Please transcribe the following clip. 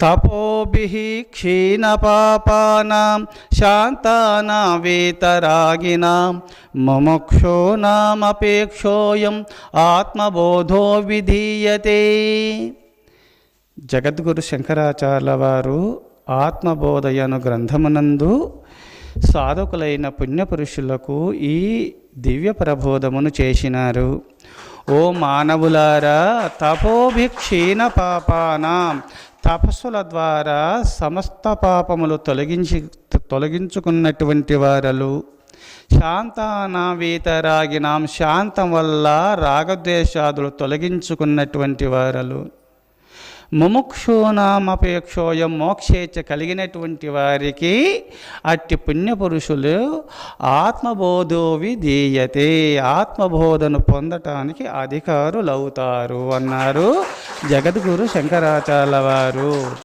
తపోభిః క్షీణపాపానాం శాంతానాం వీతరాగిణాం ముముక్షూణామపేక్షోయం ఆత్మబోధో విధీయతే. జగద్గురు శంకరాచార్యుల వారు ఆత్మబోధయను గ్రంథమునందు సాధకులైన పుణ్యపురుషులకు ఈ దివ్య ప్రబోధమును చేసినారు. ఓ మానవులారా, తపోభిక్షీణ పాపానాం, తపస్సుల ద్వారా సమస్త పాపములు తొలగించుకున్నటువంటి వారలు, శాంతానా వీతరాగినాం, శాంతం వల్ల రాగద్వేషాదులు తొలగించుకున్నటువంటి వారలు, ముముక్షూనామపేక్షోయం, మోక్షేచ్ఛ కలిగినటువంటి వారికి అట్టి పుణ్యపురుషులు ఆత్మబోధో విధీయతే, ఆత్మబోధను పొందటానికి అధికారులవుతారు అన్నారు జగద్గురు శంకరాచార్యుల వారు.